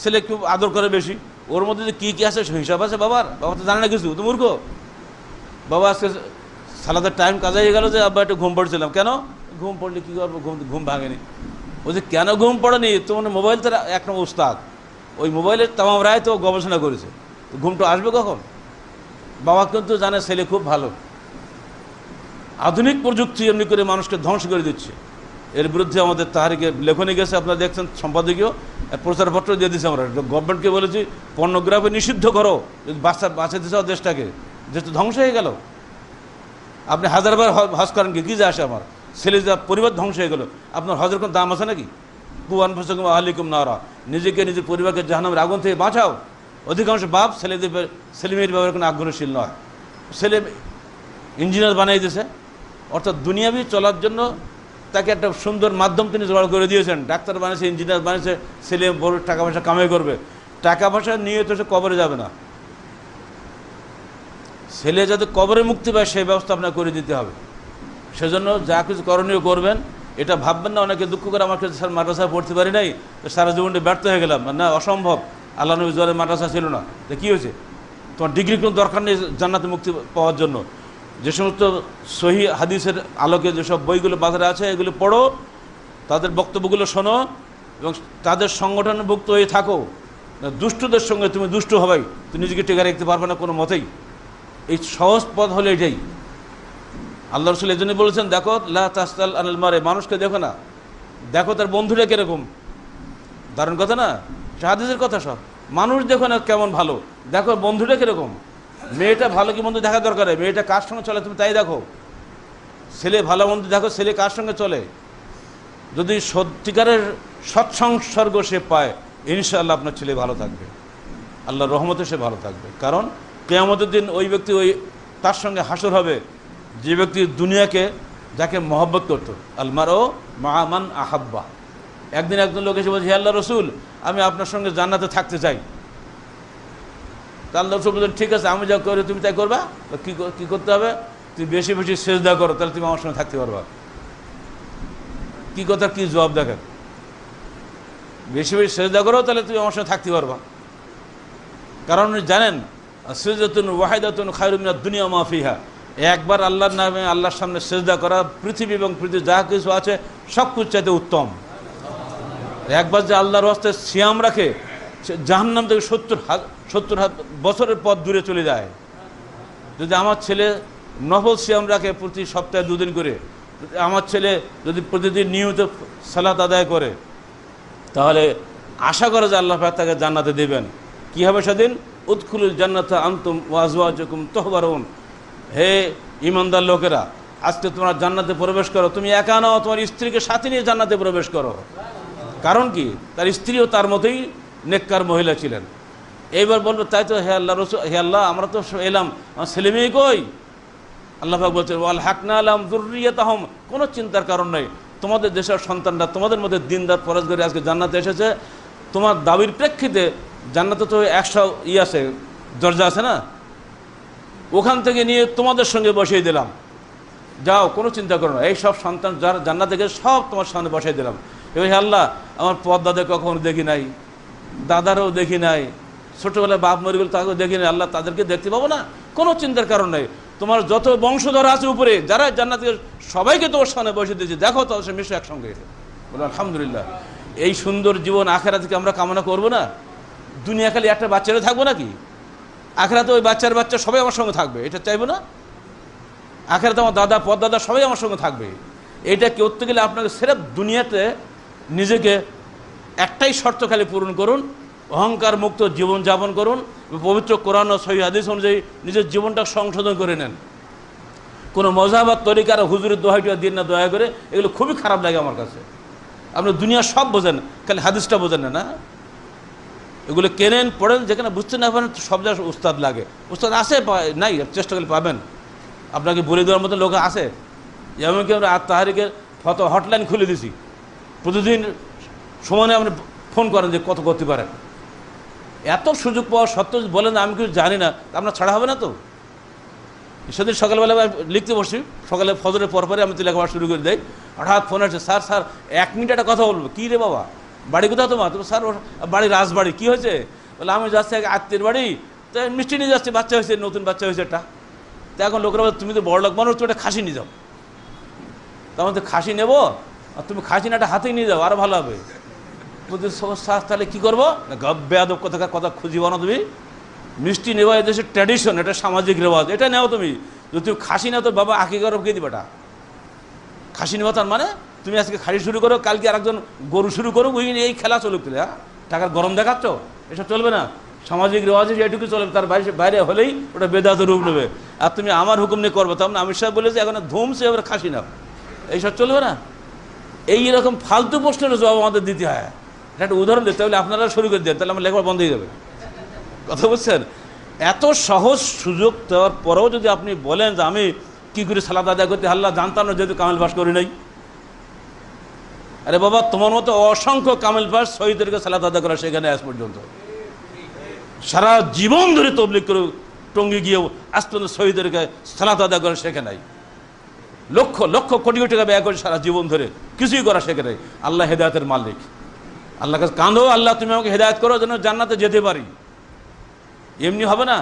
ছেলে খুব আদর করে বেশি, ওর মধ্যে যে কী কী আছে হিসাব আছে বাবার, বাবা তো জানে না কিছু, তো মূর্খ। বাবা আজকে সালাদের টাইম কাজে হয়ে গেল যে আব্বা একটু ঘুম পড়ছিলাম। কেন ঘুম পড়লে কী করবো? ঘুম ভাঙেনি। ও যে কেন ঘুম পড়েনি, তো মানে মোবাইল তার এক নম্বর উস্তাদ, ওই মোবাইলের তামাম রায় তো গবেষণা করেছে, তো ঘুমটা আসবে কখন? বাবা কিন্তু জানে ছেলে খুব ভালো। আধুনিক প্রযুক্তি এমনি করে মানুষকে ধ্বংস করে দিচ্ছে। এর বিরুদ্ধে আমাদের তাহারিকে লেখনী গেছে, আপনারা দেখছেন সম্পাদকীয় প্রচারপত্র দিয়ে দিচ্ছে। আমরা গভর্নমেন্টকে বলেছি পর্নোগ্রাফি নিষিদ্ধ করো, যদি বাঁচাতে চাও দেশটাকে, দেশ তো ধ্বংস হয়ে গেল। আপনি হাজারবার হজ করেন, কী যায় আসে? আমার ছেলে যা পরিবার ধ্বংস হয়ে গেল, আপনার হজের কোনো দাম আছে নাকি? কু আনফুসাকুম ওয়া আহলিকুম নারা, নিজেকে নিজের পরিবারকে জাহান্নামের আগুন থেকে বাঁচাও। অধিকাংশ বাপ ছেলেমেয়ের ব্যাপারে কোনো আগ্রহশীল নয়। ছেলে ইঞ্জিনিয়ার বানিয়ে দিয়েছে, অর্থাৎ দুনিয়াবি চলার জন্য তাকে একটা সুন্দর মাধ্যম তিনি জোগাড় করে দিয়েছেন। ডাক্তার বানিয়েছে, ইঞ্জিনিয়ার বানিয়েছে, ছেলে বড় টাকা পয়সা কামাই করবে। টাকা পয়সা নিয়ে তো সে কবরে যাবে না। ছেলে যাতে কবরে মুক্তি পায় সেই ব্যবস্থা আপনার করে দিতে হবে। সেজন্য যা কিছু করণীয় করবেন, এটা ভাববেন না অনেকে দুঃখ করে আমাকে স্যার মাদ্রাসায় পড়তে পারি নাই, তো সারা জীবনটা ব্যর্থ হয়ে গেলাম। না, অসম্ভব। আল্লাহ নবী জোয়ারের মাদ্রাসা ছিল না, তো কী হয়েছে? তোমার ডিগ্রি কোনো দরকার নেই জান্নাতে মুক্তি পাওয়ার জন্য। যে সমস্ত সহি হাদিসের আলোকে যেসব বইগুলো বাজারে আছে এগুলো পড়ো, তাদের বক্তব্যগুলো শোনো এবং তাদের সংগঠনভুক্ত হয়ে থাকো। দুষ্টদের সঙ্গে তুমি দুষ্ট হবেই, তুমি নিজেকে টিকে রাখতে পারবে না কোনো মতেই। এই সহজ পথ হলো এটাই। আল্লাহ রসুল এই জন্য বলেছেন, দেখো লা তাসআল আনিল মারে, মানুষকে দেখো না, দেখো তার বন্ধুরা কীরকম। দারুণ কথা না? হাদিসের কথা সব। মানুষ দেখো না কেমন ভালো, দেখো বন্ধুটা কীরকম। মেয়েটা ভালো কি মন্দ দেখা দরকার, মেয়েটা কার সঙ্গে চলে তুমি তাই দেখো। ছেলে ভালো মন্দ দেখো, ছেলে কার সঙ্গে চলে। যদি সত্যিকারের সৎসংসর্গ সে পায়, ইনশাআল্লাহ আপনার ছেলে ভালো থাকবে, আল্লাহর রহমতে সে ভালো থাকবে। কারণ কিয়ামতের দিন ওই ব্যক্তি তার সঙ্গে হাসর হবে যে ব্যক্তি দুনিয়াকে যাকে মহব্বত করতো। আলমারও মামান আহাব্বা। একদিন একজন লোক এসে বলছে, হে আল্লাহ রসুল, আমি আপনার সঙ্গে জান্নাতে থাকতে চাই। তা আল্লাহ রসুল বলছেন, ঠিক আছে, আমি যা করি তুমি তাই করবা। কী করতে হবে? তুমি বেশি বেশি সেজদা করো, তাহলে তুমি আমার সঙ্গে থাকতে পারবা। কী কথা, কী জবাব দেখেন। বেশি বেশি সেজদা করো, তাহলে তুমি আমার সঙ্গে থাকতে পারবা। কারণ জানেন, সিজদাতুন ওয়াহিদাতুন খায়রুম মিনাদ দুনিয়া মা ফিহা। একবার আল্লাহর নামে আল্লাহর সামনে সেজদা করা পৃথিবী এবং পৃথিবী যা কিছু আছে সব কিছু চাইতে উত্তম। একবার যে আল্লাহর রাস্তায় সিয়াম রাখে, সে জাহান্নাম থেকে 70 বছরের পথ দূরে চলে যায়। যদি আমার ছেলে নফল সিয়াম রাখে প্রতি সপ্তাহে 2 দিন করে, আমার ছেলে যদি প্রতিদিন নিয়মিত সালাত আদায় করে, তাহলে আশা করে যে আল্লাহ পাক তাকে জান্নাতে দেবেন। কী হবে সেদিন? উদখুলুল জান্নাতা আনতুম ওয়া আজওয়াজুকুম তুহবারুন। হে ঈমানদার লোকেরা, আজকে তোমরা জান্নাতে প্রবেশ করো। তুমি একা নও, তোমার স্ত্রীকে সাথে নিয়ে জান্নাতে প্রবেশ করো। কারণ কি? তার স্ত্রীও তার মতোই নেককার মহিলা ছিলেন। এইবার বলবো, তাই তো হে আল্লাহ রসুল, হে আল্লাহ, আমরা তো এলাম, আমার ছেলে মেয়ে কই? আল্লাহ পাক বলছেন, ওয়াল হাকনা আলাম যুররিয়াতাহুম। কোনো চিন্তার কারণ নেই, তোমাদের দেশের সন্তানরা তোমাদের মধ্যে দিনদার পরেশগারী আজকে জান্নাতে এসেছে। তোমার দাবির প্রেক্ষিতে জান্নাতে তো 100 আছে, দরজা আছে না, ওখান থেকে নিয়ে তোমাদের সঙ্গে বসিয়ে দিলাম। যাও, কোনো চিন্তা করো না, এই সব সন্তান যারা জান্নাতে গেছে সব তোমার সামনে বসিয়ে দিলাম। এবার হে আল্লাহ, আমার পদ্মাদের কখনো দেখি নাই, দাদারও দেখি নাই, ছোটোবেলায় বাপ মরে গেলে তাকেও দেখি নাই। আল্লাহ, তাদেরকে দেখতে পাবো না? কোনো চিন্তার কারণ নেই। তোমার যত বংশধর আছে উপরে, যারা জান্নাতে সবাইকে তোমার সামনে বসিয়ে দিয়েছে, দেখো তাদের সে মিশে একসঙ্গে। বলো আলহামদুলিল্লাহ। এই সুন্দর জীবন আখেরাতে কি আমরা কামনা করবো না? দুনিয়া খালি একটা বাচ্চারা থাকবো নাকি? আখেরাতে ওই বাচ্চা সবাই আমার সঙ্গে থাকবে, এটা চাইবো না? আখেরাতে আমার দাদা পদদাদা সবাই আমার সঙ্গে থাকবে। এটা করতে গেলে আপনাকে সেরফ দুনিয়াতে নিজেকে একটাই শর্ত খালি পূরণ করুন, অহংকার মুক্ত জীবনযাপন করুন, পবিত্র কোরআন ও সহিহ হাদিস অনুযায়ী নিজের জীবনটা সংশোধন করে নেন। কোনো মজাহাব তরিকার হুজুরের দোহাইটা দিন না, দয়া করে। এগুলো খুবই খারাপ লাগে আমার কাছে। আপনি দুনিয়া সব বোঝেন, খালি হাদিসটা বোঝেন না। এগুলো কেনেন, পড়েন, যেখানে বুঝতে না পারেন সব জায়গায় উস্তাদ লাগে। উস্তাদ আছে নাই, চেষ্টা করলে পাবেন। আপনাকে বলে দেওয়ার মতো লোক আছে। এমনকি আমরা তাহারিকের ফটো হটলাইন খুলে দিছি, প্রতিদিন সমানে আপনি ফোন করেন যে কত করতে পারেন। এত সুযোগ পাওয়া সত্ত্বেও বলেন আমি কিছু জানি না, আপনার ছাড়া হবে না তো। সেদিন সকালবেলা লিখতে বসছি, সকালে ফজরের পরপরে আমি তো লেখাপড়া শুরু করে দেই। হঠাৎ ফোন আসছে, স্যার 1 মিনিট একটা কথা বলবো। কী রে বাবা, বাড়ি কোথাও তোমার? তো স্যার বাড়ি রাজবাড়ি। কী হয়েছে? বলে আমি যাচ্ছি এক আত্মীয়ের বাড়ি, তো মিষ্টি নিয়ে যাচ্ছি, বাচ্চা হয়েছে, নতুন বাচ্চা হয়েছে একটা। তো এখন লোকেরা বলে তুমি তো বড় লোক মানুষ, তুমি একটা খাসি নিয়ে যাও। তখন তো খাসি নেবো, আর তুমি খাসি না একটা হাতেই নিয়ে যাও, আরও ভালো হবে। তাহলে কী করবো? বেয়াদব কথা খুঁজিব না তুমি। মিষ্টি নেওয়া এদেশের ট্র্যাডিশন, এটা সামাজিক রেওয়াজ, এটা নেও তুমি। যদি তুমি খাসি নেও তো বাবা আকিকার কে দিবাটা। খাসি নেওয়া তার মানে তুমি আজকে খাসি শুরু করো, কালকে আরেকজন গরু শুরু করো, এই খেলা চলুক। হ্যাঁ, টাকার গরম দেখাচ্ছ, এসব চলবে না। সামাজিক রেওয়াজে যেটুকু চলবে, তার বাইরে হলেই ওটা বেদাত রূপ নেবে। আর তুমি আমার হুকুম নিয়ে করবো, তার মানে আমি সাহেব বলেছি এখন ধুমছে, এবার খাসি নাও, এইসব চলবে না। এইরকম ফালতু প্রশ্নের জবাব আমাদের দিতে হয়। এটা একটা উদাহরণ দিতে হলে আপনারা শুরু করে দেন, তাহলে আমার লেখাপড়া বন্ধ হয়ে যাবে। কথা বুঝছেন? এত সহজ সুযোগ দেওয়ার পরেও যদি আপনি বলেন যে আমি কী করে সালাত আদায় করতে, আল্লাহ জানতাম না যেহেতু কামেল পাস করি নাই। আরে বাবা, তোমার মতো অসংখ্য কামেল পাস শহীদদেরকে সালাত আদায় করা সেখানে আজ পর্যন্ত সারা জীবন ধরে তবলিগ করে টঙ্গি গিয়েও আজ পর্যন্ত শহীদদেরকে সালাত আদায় করা শেখে নাই। লক্ষ লক্ষ কোটি কোটি টাকা ব্যয় করে সারা জীবন ধরে কিছুই করা শেখে নাই। আল্লাহ হেদায়তের মালিক। আল্লাহ কাছে কাঁদো, আল্লাহ তুমি আমাকে হেদায়ত করো যেন জান্নাতে যেতে পারি। এমনি হবে না।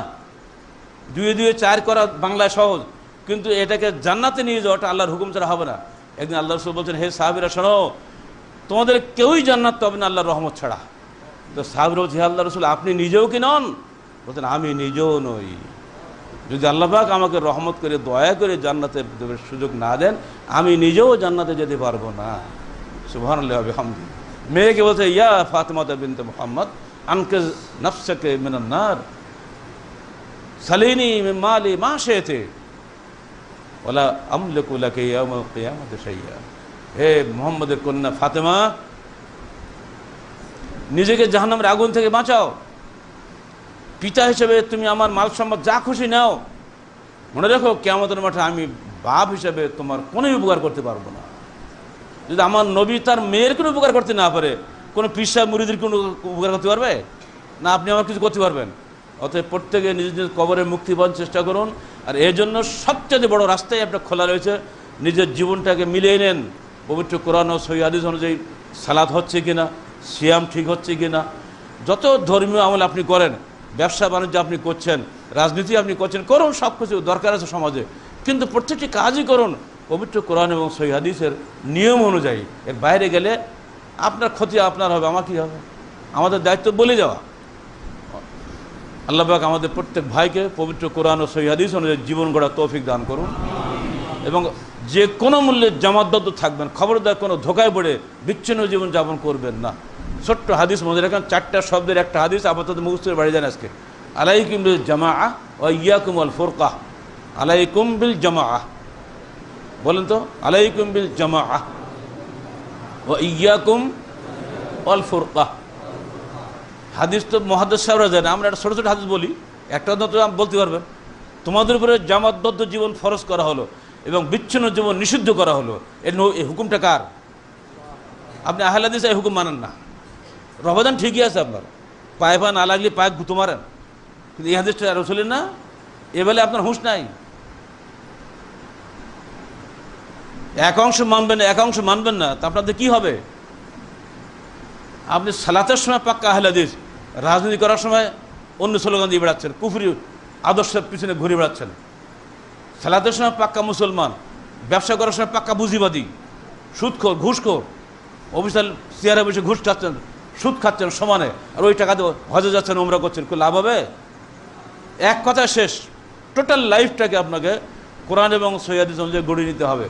2 2 4 করা বাংলায় সহজ, কিন্তু এটাকে জান্নাতে নিয়ে যাওয়াটা আল্লাহর হুকুম ছাড়া হবে না। একদিন আল্লাহ রসুল বলছেন, হে সাহাবীরা শোনো, তোমাদের কেউই জান্নাত পাবে না আল্লাহর রহমত ছাড়া। তো সাহাবীরা বলছে, হে আল্লাহ রসুল, আপনি নিজেও কি নন? বলছেন, আমি নিজেও নই। যদি আল্লাহ পাক আমাকে রহমত করে দয়া করে জান্নাতে সুযোগ না দেন, আমি নিজেও জান্নাতে যেতে পারবো না। সুবহানাল্লাহ ওয়া বিহামদিহি। মেয়েকে বলছে, ইয়া ফাতিমা বিনতে মুহাম্মদ আনকিজ নাফসাকে মিনান নার সালিনি মিন মালি মা শি'তি ওয়ালা আমলিকু লাকা ইয়াউমাল কিয়ামাতি শাইয়্যা। হে মুহাম্মদের কন্যা ফাতেমা, নিজেকে জাহান্নামের আগুন থেকে বাঁচাও। পিতা হিসেবে তুমি আমার মাল সম্পদ যা খুশি নাও, মনে রেখো কিয়ামতের মাঠে আমি বাপ হিসেবে তোমার কোনো উপকার করতে পারবো না। যদি আমার নবী তার মেয়ের কোনো উপকার করতে না পারে, কোনো পীর সাহেব মুরিদের কোনো উপকার করতে পারবে না? আপনি আমার কিছু করতে পারবেন? অতএব প্রত্যেকে নিজ নিজ কবরে মুক্তি পাওয়ার চেষ্টা করুন। আর এর জন্য সবচেয়ে বড় রাস্তায় আপনার খোলা রয়েছে, নিজের জীবনটাকে মিলিয়ে নেন পবিত্র কোরআন ও সহিহ হাদিস অনুযায়ী। সালাত হচ্ছে কিনা, সিয়াম ঠিক হচ্ছে কিনা, যত ধর্মীয় আমল আপনি করেন, ব্যবসা বাণিজ্য আপনি করছেন, রাজনীতি আপনি করছেন, করুন, সব কিছু দরকার আছে সমাজে, কিন্তু প্রত্যেকটি কাজই করুন পবিত্র কোরআন এবং সহিহ হাদিসের নিয়ম অনুযায়ী। এর বাইরে গেলে আপনার ক্ষতি আপনার হবে, আমার কী হবে? আমাদের দায়িত্ব বলে যাওয়া। আল্লাহ পাক আমাদের প্রত্যেক ভাইকে পবিত্র কোরআন ও সহিহ হাদিস অনুযায়ী জীবন গড়ার তৌফিক দান করুন, এবং যে কোনো মূল্যে জামাতবদ্ধ থাকবেন। খবরদার কোনো ধোকায় পড়ে বিচ্ছিন্ন জীবন যাপন করবেন না। ছোট্ট হাদিস মনে রাখেন, 4টা শব্দের একটা হাদিস আপাতত মুখস্থ বাড়ি যান আজকে। আলাইকুম বিল জামাআ ওয়া ইয়াকুম আল ফুরকাহ। আলাইকুম বিল জামাআ, বলেন তো, আলাইকুম বিল জামাআ ওয়া ইয়াকুম আল ফুরকাহ। হাদিস তো মুহাদ্দিস সাহেবরা জানে, আমরা একটা ছোটো ছোটো হাদিস বলি, একটা তো বলতে পারবেন। তোমাদের উপরে জামাতবদ্ধ জীবন ফরজ করা হলো এবং বিচ্ছিন্ন জীবন নিষিদ্ধ করা হলো। এই হুকুমটা কার? আপনি আহলে হাদিস এই হুকুম মানেন না। রমাদান ঠিকই আছে, আপনার পায়ে পা না লাগলে পায়ে গুঁতো মারেন, কিন্তু এই হাদিসটা রাসূলের না। এ বেলায় আপনার হুঁশ নাই। এক অংশ মানবেন, এক অংশ মানবেন না, তা আপনাদের কী হবে? আপনি সালাতের সময় পাক্কা আহলে হাদিস, রাজনীতি করার সময় অন্য স্লোগান দিয়ে বেড়াচ্ছেন, কুফরি আদর্শের পিছনে ঘুরে বেড়াচ্ছেন। সালাতের সময় পাক্কা মুসলমান, ব্যবসা করার সময় পাক্কা পুঁজিবাদী, সুদখোর, ঘুষখোর, অফিসার চেয়ারে বসে ঘুষ খাচ্ছেন, সুদ খাচ্ছেন সমানে, আর ওই টাকা দিয়ে হজে যাচ্ছেন, উমরা করছেন, কোনো লাভ হবে? এক কথা শেষ। টোটাল লাইফটাকে আপনাকে কোরআন এবং সহিহ হাদিস অনুযায়ী গড়ে নিতে হবে।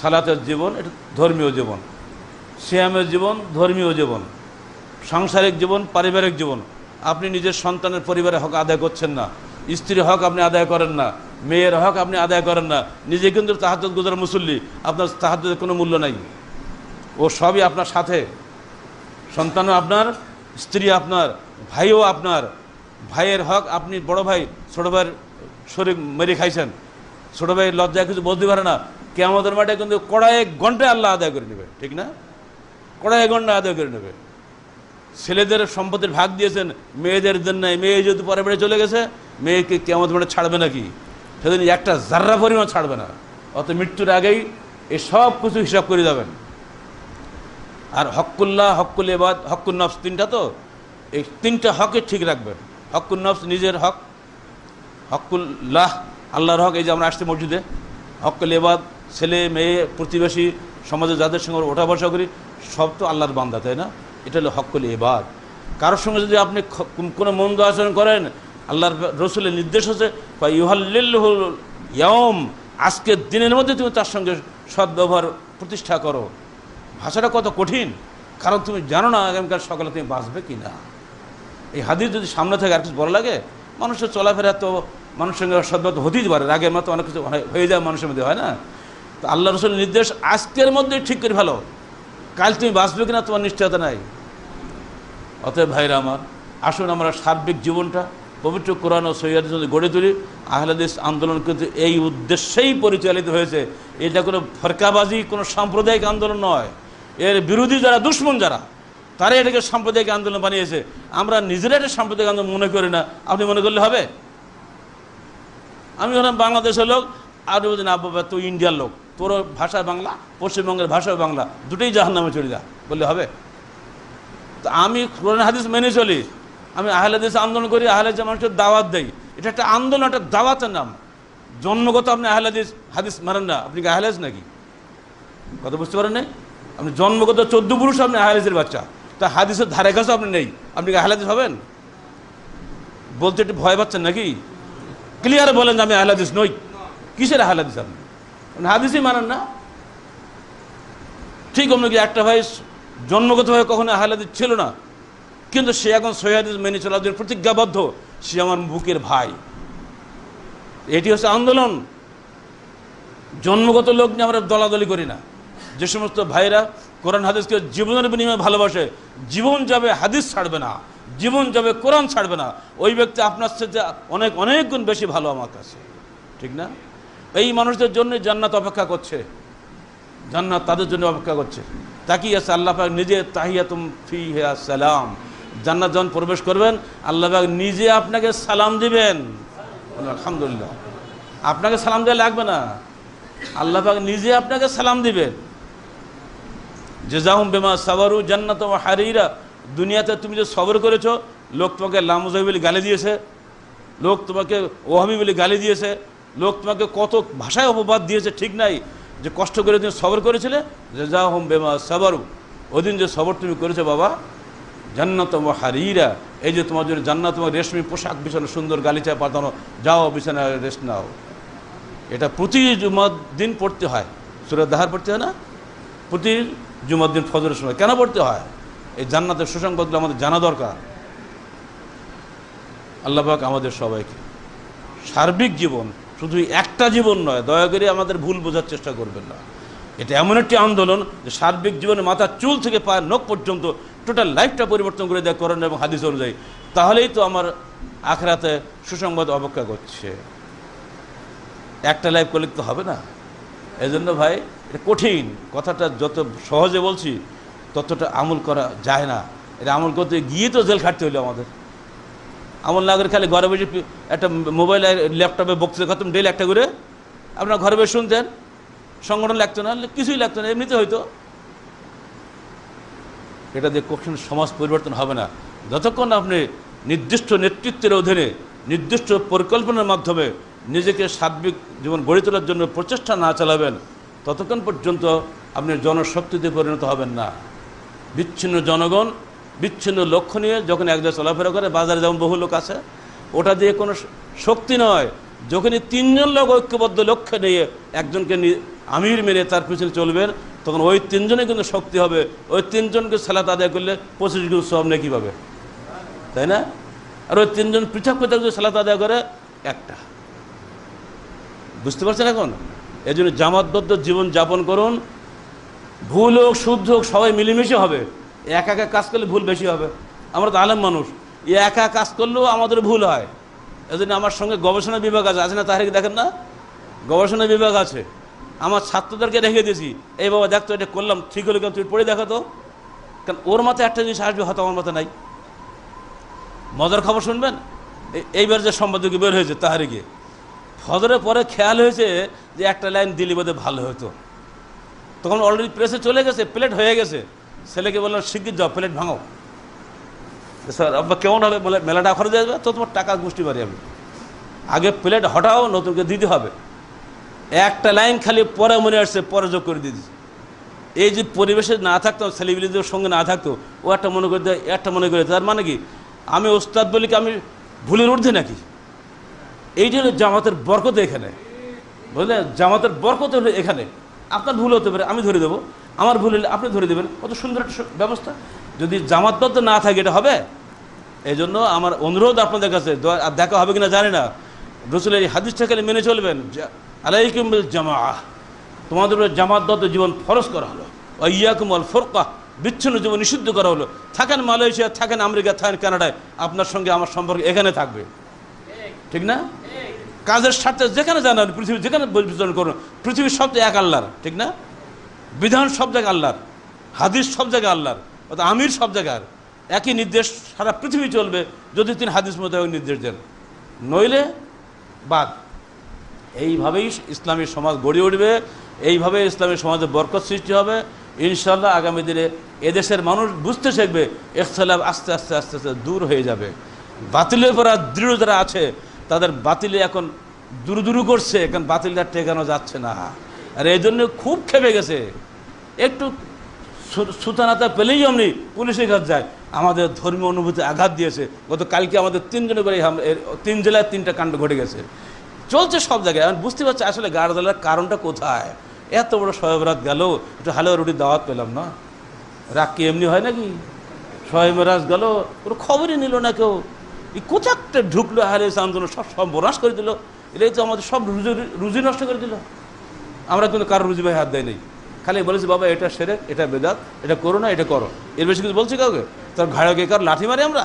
সালাতের জীবন এটা ধর্মীয় জীবন, সিয়ামের জীবন ধর্মীয় জীবন, সাংসারিক জীবন পারিবারিক জীবন। আপনি নিজের সন্তানের পরিবারের হক আদায় করছেন না, স্ত্রীর হক আপনি আদায় করেন না, মেয়ের হক আপনি আদায় করেন না। নিজে কিন্তু তাহাজ্জুদ গুজার মুসল্লি, আপনার তাহাজ্জুদের কোনো মূল্য নাই। ও সবই আপনার সাথে, সন্তানও আপনার, স্ত্রী আপনার, ভাইও আপনার। ভাইয়ের হক আপনি, বড় ভাই ছোটো ভাইয়ের শরীর মেরে খাইছেন, ছোটো ভাই লজ্জায় কিছু বলতে পারে না, কিয়ামতের মাঠে কিন্তু কড়াই ঘন্টায় আল্লাহ আদায় করে নেবে, ঠিক না? কড়াই ঘন্টা আদায় করে নেবে। ছেলেদের সম্পত্তির ভাগ দিয়েছেন, মেয়েদের দেন নাই। মেয়ে যেহেতু পরে বেড়ে চলে গেছে, মেয়েকে কিয়ামতের মাঠে ছাড়বে নাকি? সেদিন একটা জাররা পরিমাণ ছাড়বে না। অত মৃত্যুর আগেই এই সব কিছু হিসাব করে যাবেন। আর হক্কুল্লাহ, হক্কুল ইবাদ, হক্কুন নফস, তিনটা তো, এই তিনটা হকে ঠিক রাখবেন। হক্কুন নফস নিজের হক, হক্কুল্লাহ আল্লাহর হক, এই যে আমরা আসছি মসজিদে, হক্কুল ইবাদ ছেলে মেয়ে প্রতিবেশী সমাজে যাদের সঙ্গে ওঠা বসা করি, সব তো আল্লাহর বান্দা, তাই না? এটা হলো হক্কুল ইবাদ। কারোর সঙ্গে যদি আপনি কোনো মন্দ আচরণ করেন, আল্লাহর রসুলের নির্দেশ হচ্ছে ইউহাল্লিলহুল ইয়াউম, আজকের দিনের মধ্যে তুমি তার সঙ্গে সদ্ব্যবহার প্রতিষ্ঠা করো। ভাষাটা কত কঠিন, কারণ তুমি জানো না আগামীকাল সকালে তুমি বাঁচবে কি না। এই হাদিস যদি সামনে থেকে আর কিছু বড় লাগে, মানুষের চলাফেরা তো মানুষের সঙ্গে সদ্ব্যবহার হতেই পারে, রাগের মতো অনেক কিছু হয়ে যায় মানুষের মধ্যে, হয় না? তো আল্লাহ রসুলের নির্দেশ আজকের মধ্যে ঠিক করে ভালো, কাল তুমি বাঁচবে কিনা তোমার নিশ্চয়তা নাই। অতএব ভাইরা আমার, আসুন আমরা সার্বিক জীবনটা পবিত্র কোরআন ও সহিহ হাদিস অনুযায়ী গড়ে তুলি। আহলে হাদিস আন্দোলন কিন্তু এই উদ্দেশ্যেই পরিচালিত হয়েছে। এটা কোনো ফরকাবাজি, কোনো সাম্প্রদায়িক আন্দোলন নয়। এর বিরোধী যারা, দুশ্মন যারা, তারা এটাকে সাম্প্রদায়িক আন্দোলন বানিয়েছে। আমরা নিজেরা এটা সাম্প্রদায়িক আন্দোলন মনে করি না। আপনি মনে করলে হবে? আমি হলাম বাংলাদেশের লোক, আর বলছেন আব্বা তো ইন্ডিয়ার লোক, তোর ভাষা বাংলা, পশ্চিমবঙ্গের ভাষাও বাংলা, দুটোই জাহান্নামে চলে যা, বললে হবে? তো আমি কোরআন হাদিস মেনে চলি, আমি আহলে হাদিস আন্দোলন করি, আহলে হাদিস মানুষের দাওয়াত দেই। এটা একটা আন্দোলন, একটা দাওয়াতের নাম। জন্মগত আপনি আহলে হাদিস মানেন না, আপনি কি আহলে হাদিস নাকি? কথা বুঝতে পারেন নাই? আপনি জন্মগত 14 পুরুষ, আপনি আহলে হাদিসের বাচ্চা, তা হাদিসের ধারে কাছে আপনি নেই, আপনি কি আহলে হাদিস হবেন? বলতে একটু ভয় পাচ্ছেন নাকি? ক্লিয়ার বলেন যে আমি আহলে হাদিস নই। কিসের আহলে হাদিস? আপনি হাদিসই মানেন না। ঠিক অন্য কি একটা ভাই জন্মগতভাবে কখনো আহলে হাদিস ছিল না, কিন্তু সে এখন সহিহ হাদিস মেনে চলার জন্য প্রতিজ্ঞাবদ্ধ, সে আমার বুকের ভাই। এটি হচ্ছে আন্দোলন। জন্মগত লোক নিয়ে আমরা দলাদলি করি না। যে সমস্ত ভাইরা কোরআন হাদিসকে জীবনের বিনিময়ে ভালোবাসে, জীবন যাবে হাদিস ছাড়বে না, জীবন যাবে কোরআন ছাড়বে না, ওই ব্যক্তি আপনার সাথে অনেক অনেক গুণ বেশি ভালো আমার কাছে, ঠিক না? এই মানুষদের জন্য জান্নাত অপেক্ষা করছে, জান্নাত তাদের জন্য অপেক্ষা করছে। তাকিয়ে আছে আল্লাহ পাক নিজে, তাহিয়াতুম ফিহা সালাম। জান্নাত যখন প্রবেশ করবেন আল্লাহ পাক নিজে আপনাকে সালাম দিবেন। আলহামদুলিল্লাহ, আপনাকে সালাম দেওয়া লাগবে না, আল্লাহ পাক নিজে আপনাকে সালাম দিবেন। জাযাহুম বিমা সাবারু জান্নাতুম ওয়া হারিরা। দুনিয়াতে তুমি যে সবর করেছো, লোক তোমাকে লামুজাহি বলে গালি দিয়েছে, লোক তোমাকে ওহাবি বলে গালি দিয়েছে, লোক তোমাকে কত ভাষায় অপবাদ দিয়েছে, ঠিক নাই? যে কষ্ট করে তুমি সবর করেছিলে, জাযাহুম বিমা সাবারু, ওই দিন যে সবর তুমি করেছো বাবা, জান্নাতুম ওয়া হারিরা, এই যে তোমার জন্য জান্নাত, তোমার রেশমি পোশাক বিছানো, সুন্দর গালিচা পাতানো, যাও বিছানায় রেস্ট নাও। এটা প্রতি জুমার দিন পড়তে হয়, সূরা দাহার পড়তে হয় না? প্রতি জুমার দিন ফজরের সময় কেন পড়তে হয়? এই জান্নাতের সুসংবাদগুলো আমাদের জানা দরকার। আল্লাহ পাক আমাদের সবাইকে সার্বিক জীবন, শুধু একটা জীবন নয়, দয়া করে আমাদের ভুল বোঝার চেষ্টা করবেন না। এটা এমন একটি আন্দোলন যে সার্বিক জীবনে মাথার চুল থেকে পায়ের নখ পর্যন্ত টোটাল লাইফটা পরিবর্তন করে দেয় কোরআন এবং হাদিস অনুযায়ী। তাহলেই তো আমার আখিরাতে সুসংবাদ অপেক্ষা করছে। একটা লাইফ করলে তো হবে না। এজন্য ভাই, এটা কঠিন, কথাটা যত সহজে বলছি ততটা আমল করা যায় না। এটা আমল করতে গিয়ে তো জেল খাটতে হইলো আমাদের। আমল না করে খালি ঘরে বসে একটা মোবাইল ল্যাপটপে বক্তৃতা খতম, ডেলি একটা করে আপনার ঘরে বসে শুনতেন, সংগঠন লাগতো না, কিছুই লাগতো না, এমনিতে হয়তো। এটা দিয়ে কঠিন সমাজ পরিবর্তন হবে না যতক্ষণ আপনি নির্দিষ্ট নেতৃত্বের অধীনে, নির্দিষ্ট পরিকল্পনার মাধ্যমে নিজেকে সার্বিক জীবন গড়ে তোলার জন্য প্রচেষ্টা না চালাবেন, ততক্ষণ পর্যন্ত আপনি জনশক্তিতে পরিণত হবেন না। বিচ্ছিন্ন জনগণ, বিচ্ছিন্ন লক্ষ্য নিয়ে যখন এক জায়গায় চলাফেরা করে, বাজারে যেমন বহু লোক আছে, ওটা দিয়ে কোনো শক্তি নয়। যখনই তিনজন লোক ঐক্যবদ্ধ লক্ষ্য নিয়ে একজনকে আমির মেনে তার পিছনে চলবেন, তখন ওই তিনজনে কিন্তু শক্তি হবে। ওই তিনজনকে সালাত আদায় করলে 25 গুণ সওয়াব নেকি পাবে, তাই না? আর ওই তিনজন পৃথক পৃথক যদি সালাত আদায় করে, একটা। বুঝতে পারছেন এখন? এই জন্য জামাতবদ্ধ জীবন যাপন করুন। ভুল হোক শুদ্ধ হোক সবাই মিলেমিশে হবে। একা একা কাজ করলে ভুল বেশি হবে। আমরা তো আলেম মানুষ, একা কাজ করলেও আমাদের ভুল হয়। এই জন্য আমার সঙ্গে গবেষণা বিভাগ আছে না? তাহলে দেখেন না, গবেষণা বিভাগ আছে। আমার ছাত্রদেরকে রেখে দিয়েছি, এই বাবা দেখতো এটা করলাম, ঠিক হলে কেন তুই পড়ে দেখাতো। কারণ ওর মাথায় একটা জিনিস আসবে, হয়তো আমার মাথায় নাই। মজার খবর শুনবেন, এইবার যে সম্পাদকীয় বের হয়েছে তাহারিকে, ফজরের পরে খেয়াল হয়েছে যে একটা লাইন দিলি বোধহয় ভালো হতো। তখন অলরেডি প্রেসে চলে গেছে, প্লেট হয়ে গেছে। ছেলেকে বললাম শিগগির যাও, প্লেট ভাঙো। স্যার আব্বা কেমন হবে? বলে মেলাটা খরচ যাবে তো, তোমার টাকা গোষ্ঠী বাড়ি আমি আগে প্লেট হটাও, নতুনকে দিতে হবে। একটা লাইন খালি পরে মনে আসছে, পরে যোগ করে দিয়ে দিচ্ছে। এই যে পরিবেশে না থাকতো, ছেলেপিলেদের সঙ্গে না থাকতো, ও একটা মনে করে দেয়, একটা মনে করে, তার মানে কি আমি ওস্তাদ বলি কি আমি ভুলের ঊর্ধ্বে নাকি? এইটা হলো জামাতের বরকত এখানে, বুঝলেন? জামাতের বরকত হলো এখানে। আপনার ভুল হতে পারে, আমি ধরে দেবো, আমার ভুল হলে আপনি ধরে দেবেন। কত সুন্দর একটা ব্যবস্থা। যদি জামাতবদ্ধ না থাকে এটা হবে? এই জন্য আমার অনুরোধ আপনাদের কাছে, আর দেখা হবে কিনা জানি না, রাসূলের এই হাদিসটা খালি মেনে চলবেন। আলাইকুম বিল জামাআহ, তোমাদের উপরে জামাতবদ্ধ জীবন ফরজ করা হলো। ওয়া ইয়াকুম আল ফুরকা, বিচ্ছিন্ন জীবন নিষিদ্ধ করা হলো। থাকেন মালয়েশিয়া, থাকেন আমেরিকা, থাকেন কানাডায়, আপনার সঙ্গে আমার সম্পর্ক এখানে থাকবে, ঠিক না? কাজের স্বার্থে যেখানে যান, পৃথিবী যেখানে বিচরণ করুন, পৃথিবীর সব জায়গায় এক আল্লাহর, ঠিক না? বিধান সব জায়গায় আল্লাহর, হাদিস সব জায়গায় আল্লাহর, অর্থাৎ আমির সব জায়গার। একই নির্দেশ সারা পৃথিবী চলবে যদি তিনি হাদিস মোতাবেক নির্দেশ দেন, নইলে বাদ। এইভাবেই ইসলামী সমাজ গড়ে উঠবে, এইভাবে ইসলামী সমাজে বরকত সৃষ্টি হবে ইনশাআল্লাহ। আগামী দিনে এদেশের মানুষ বুঝতে শিখবে, ইখতিলাফ আস্তে আস্তে আস্তে আস্তে দূর হয়ে যাবে। বাতিলের পর দৃঢ় যারা আছে, তাদের বাতিলে এখন দূর করছে, কারণ বাতিলটা টেকানো যাচ্ছে না। আর এই জন্য খুব খেপে গেছে। একটু সুতানাতা পেলেই অমনি পুলিশের কাছে যায়। আমাদের ধর্মীয় অনুভূতি আঘাত দিয়েছে। গতকালকে আমাদের 3 জনের বাড়ি 3 জেলায় 3টা কাণ্ড ঘটে গেছে, চলছে সব জায়গায়। আমি বুঝতে পারছি আসলে গাড় জ্বালার কারণটা কোথায়। এত বড় শবে গেল, একটু হালুয়া রুটির দাওয়াত পেলাম না, রাগ কি এমনি হয় নাকি? শবে গেল, ওর খবরই নিল না কেউ। এই কোথাকটা ঢুকলো হালে আন্দোলন, সব সর্বনাশ করে দিল। এটাই তো আমাদের সব রুজি নষ্ট করে দিল। আমরা কিন্তু কারো রুজি ভাই হাত দেয় নেই, খালি বলেছে বাবা এটা শিরক, এটা বেদাত, এটা করো না, এটা করো, এর বেশি কিছু বলছি কাউকে? তার ঘাড়ে কার লাঠি মারি আমরা?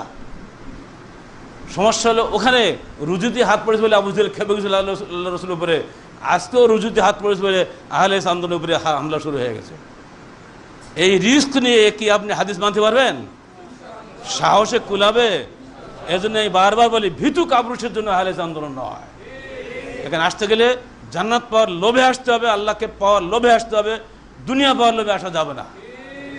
সমস্যা হলো ওখানে রুজুতে হাত পড়েছে বলে আবু জেহেল খেপে গেছিল আল্লাহ রসুলের উপরে, আজকেও রুজুতে হাত পড়েছে বলে আহলে আন্দোলনের উপরে হামলা শুরু হয়ে গেছে। এই রিস্ক নিয়ে কি আপনি হাদিস মানতে পারবেন? সাহসে কুলাবে? এজন্য এই বারবার বলি, ভীতু কাপুরুষের জন্য আহলে আন্দোলন নয়। এখানে আসতে গেলে জান্নাত পাওয়ার লোভে আসতে হবে, আল্লাহকে পাওয়ার লোভে আসতে হবে, দুনিয়া পাওয়ার লোভে আসা যাবে না।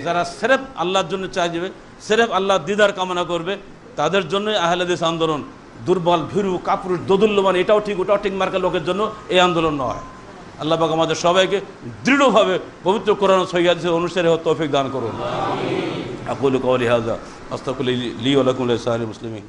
যারা সেরেফ আল্লাহর জন্য চাইবে, সেরেফ আল্লাহর দিদার কামনা করবে, তাদের জন্যই আহলে হাদিস আন্দোলন। দুর্বল, ভীরু, কাপুরুষ, দোদুল্যমান, এটাও ঠিক ওটাও ঠিক মার্কা লোকের জন্য এই আন্দোলন নয়। আল্লাহ পাক আমাদের সবাইকে দৃঢ়ভাবে পবিত্র কোরআন ও সহিহ হাদিসের অনুসারী হওয়ার তৌফিক দান করুন। আকুলু কওলি হাযা আস্তাগফিরুল্লাহ লি ওয়া লাকুম ওয়া লিসাইরিল মুসলিমিন।